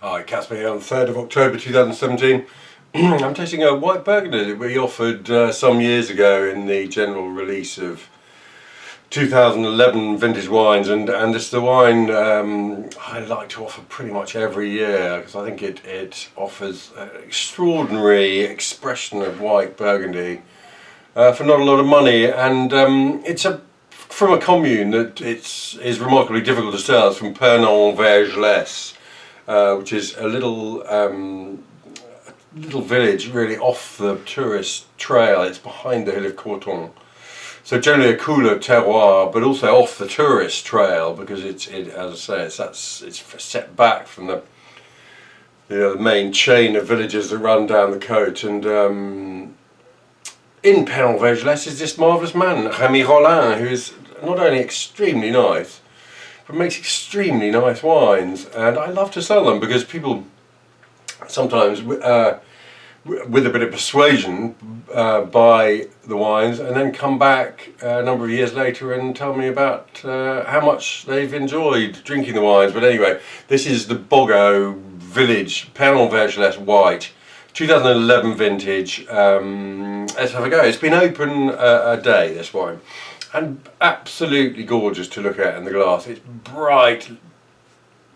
Hi, Caspar here on 3rd of October 2017. I'm tasting a white burgundy that we offered some years ago in the general release of 2011 vintage wines, and it's the wine I like to offer pretty much every year because I think it offers an extraordinary expression of white burgundy for not a lot of money, and it's from a commune that is remarkably difficult to sell. It's from Pernand-Vergelesses, which is a little village really off the tourist trail. It's behind the hill of Courton, so generally a cooler terroir, but also off the tourist trail because as I say, it's set back from the main chain of villages that run down the côte. And in Pernand-Vergelesses is this marvellous man, Remi Rollin, who is not only extremely nice, but makes extremely nice wines, and I love to sell them because people sometimes, with a bit of persuasion, buy the wines and then come back a number of years later and tell me about how much they've enjoyed drinking the wines. But anyway, this is the Bogo Village Pernand-Vergelesses White, 2011 vintage. Let's have a go. It's been open a day, this wine, and absolutely gorgeous to look at in the glass. It's bright,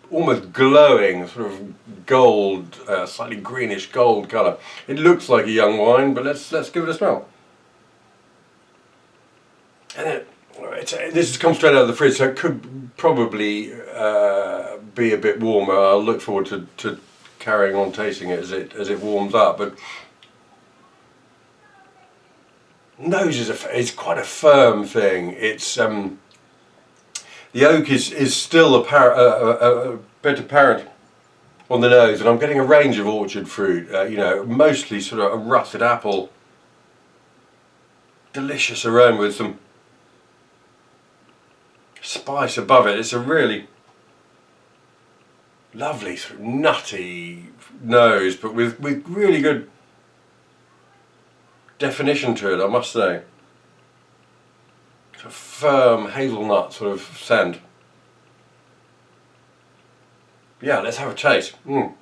almost glowing, sort of gold, slightly greenish gold colour. It looks like a young wine, but let's give it a smell. And this has come straight out of the fridge, so it could probably be a bit warmer. I'll look forward to carrying on tasting it as it warms up. But nose is quite a firm thing. It's the oak is still a bit apparent on the nose, and I'm getting a range of orchard fruit. Mostly sort of a russet apple, delicious aroma with some spice above it. It's a really lovely sort of nutty nose, but with really good definition to it, I must say. Sort of firm hazelnut sort of scent. Yeah, let's have a taste. Well,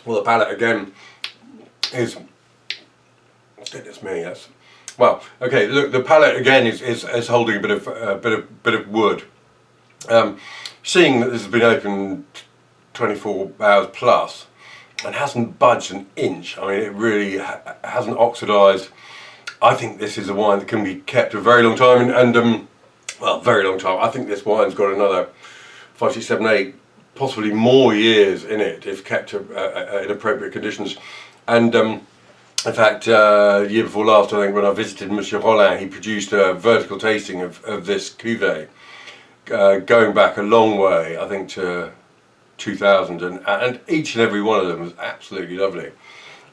the palate again is, goodness me, yes. Well, okay. Look, the palate again is holding a bit of wood. Seeing that this has been open 24 hours plus and hasn't budged an inch, I mean, it really hasn't oxidised. I think this is a wine that can be kept a very long time, and well, very long time. I think this wine's got another 5, 6, 7, 8, possibly more years in it if kept in appropriate conditions. And in fact, the year before last, I think, when I visited Monsieur Rollin, he produced a vertical tasting of this cuvée, going back a long way, I think, to 2000, and each and every one of them was absolutely lovely.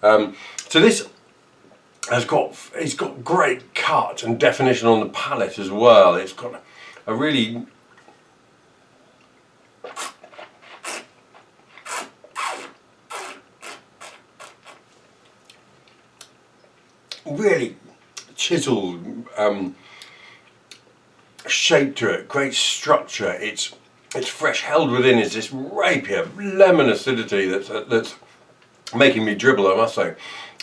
So this it's got great cut and definition on the palate as well. It's got a really chiseled shape to it, great structure. It's fresh. Held within is this rapier lemon acidity that's making me dribble, I must say.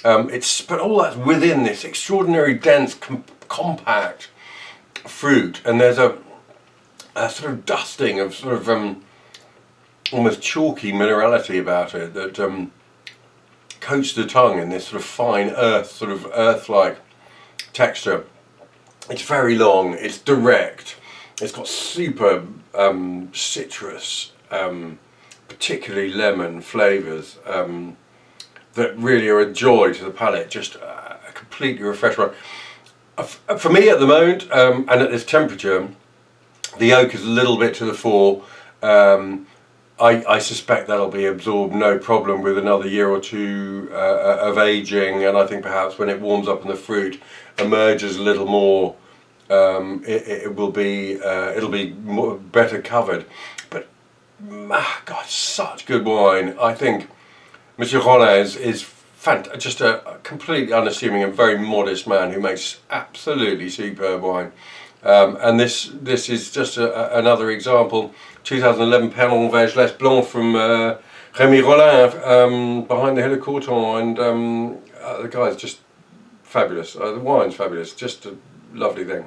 But all that's within this extraordinary dense, compact fruit, and there's a sort of dusting of sort of almost chalky minerality about it that coats the tongue in this sort of fine earth-like texture. It's very long. It's direct. It's got super citrus, particularly lemon flavours. That really are a joy to the palate, just a completely refreshing one. For me at the moment, and at this temperature, the oak is a little bit to the fore. I suspect that'll be absorbed no problem with another year or two of aging, and I think perhaps when it warms up and the fruit emerges a little more, it'll be better covered. But God, such good wine. I think Monsieur Rollin is just a completely unassuming and very modest man who makes absolutely superb wine. And this is just another example. 2011 Pernand-Vergelesses Blanc from Remi Rollin, behind the hill of Courton, and the guy's just fabulous. The wine's fabulous, just a lovely thing.